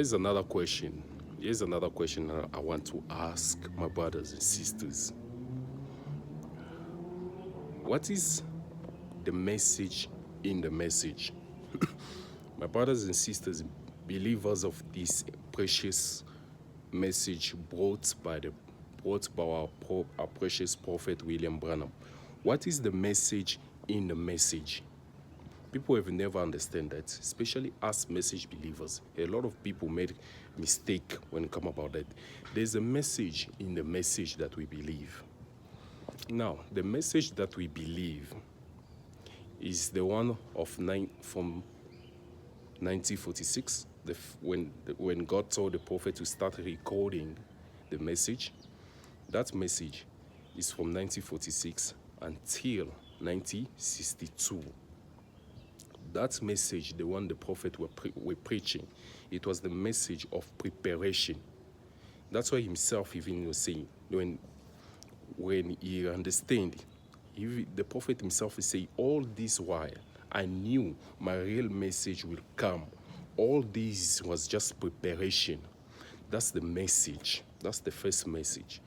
Here's another question. Here's another question that I want to ask my brothers and sisters. What is the message in the message? My brothers and sisters, believers of this precious message brought by our precious prophet William Branham. What is the message in the message? People have never understand that, especially us message believers. A lot of people made mistake when it come about that. There's a message in the message that we believe. Now, the message that we believe is the one from 1946, when God told the prophet to start recording the message. That message is from 1946 until 1962. That message, the one the prophet were preaching, it was the message of preparation. That's why himself even was saying, when he understand, the prophet himself is saying, all this while, I knew my real message will come. All this was just preparation. That's the message. That's the first message.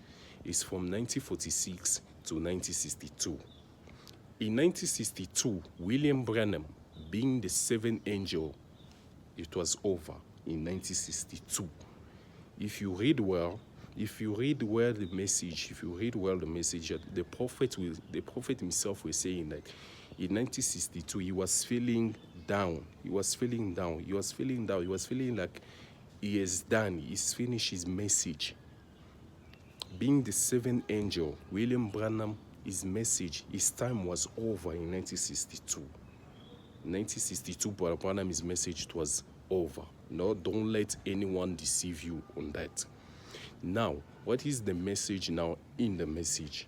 It's from 1946 to 1962. In 1962, William Branham, being the seventh angel, it was over in 1962. If you read well the message, the prophet himself was saying that in 1962 he was feeling down. He was feeling like he is done. He's finished his message. Being the seventh angel, William Branham, his message, his time was over in 1962. 1962, Brother Branham, his message was over. No, don't let anyone deceive you on that. Now, what is the message now in the message?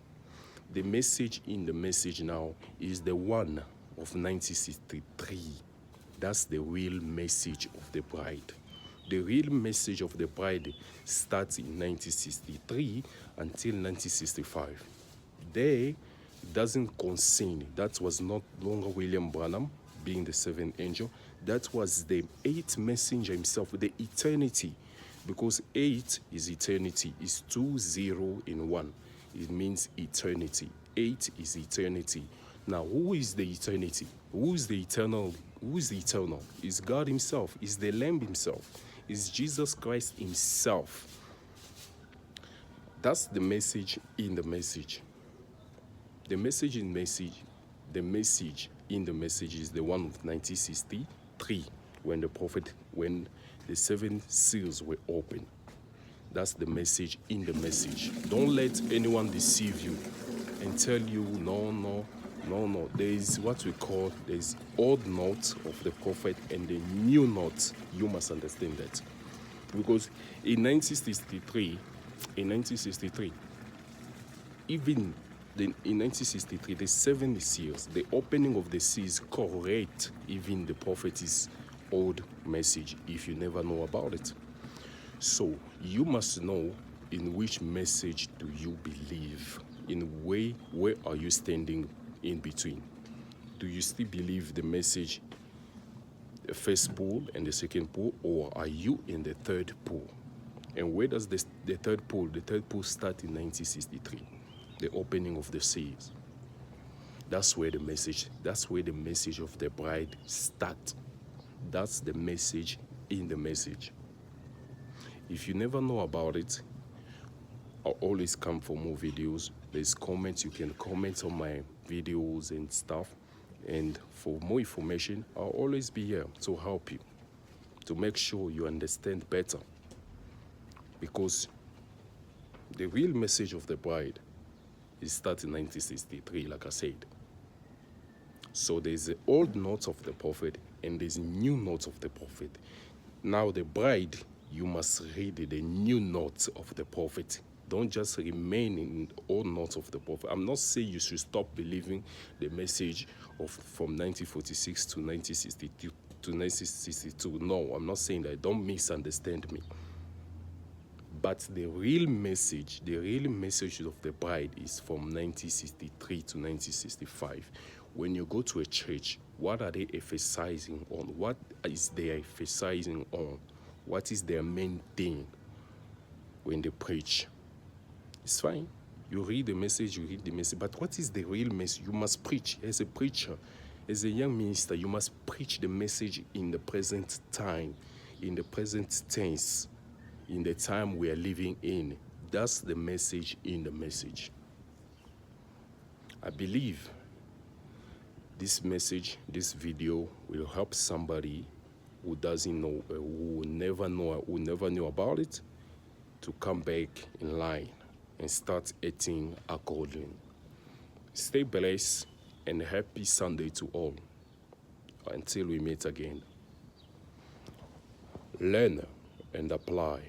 The message in the message now is the one of 1963. That's the real message of the bride. The real message of the bride starts in 1963 until 1965. There, it doesn't concern. That was not longer William Branham being the seventh angel. That was the eighth messenger himself, the eternity. Because 8 is eternity. It's 2 0 in 1. It means eternity. 8 is eternity. Now, who is the eternity? Who is the eternal? Who is the eternal? It's God himself. It's the Lamb himself. It's Jesus Christ himself. That's the message in the message. The message in the message in the message is the one of 1963, when the 7 seals were opened. That's the message in the message. Don't let anyone deceive you and tell you, no. There is what we call, there's old note of the prophet and the new note. You must understand that. Because in 1963, in 1963, the 7 seals, the opening of the seals correct even the prophet's old message, if you never know about it. So you must know in which message do you believe. Where are you standing in between? Do you still believe the message, the first pool and the second pool, or are you in the third pool? And where does the third pool start in 1963? The opening of the seals. That's where the message of the bride starts. That's the message in the message. If you never know about it, I'll always come for more videos. There's comments. You can comment on my videos and stuff. And for more information, I'll always be here to help you, to make sure you understand better. Because the real message of the bride is starting in 1963, like I said. So there's the old notes of the prophet and there's new notes of the prophet. Now the bride, you must read the new notes of the prophet. Don't just remain in old notes of the prophet. I'm not saying you should stop believing the message from 1946 to 1962. No, I'm not saying that. Don't misunderstand me. But the real message of the bride is from 1963 to 1965. When you go to a church, what are they emphasizing on? What is they emphasizing on? What is their main thing when they preach? It's fine. You read the message, but what is the real message? You must preach. As a preacher, as a young minister, you must preach the message in the present time, in the present tense, in the time we are living in. That's the message in the message. I believe this message, this video will help somebody who doesn't know, who never knew about it, to come back in line and start acting accordingly. Stay blessed and happy Sunday to all. Until we meet again. Learn and apply.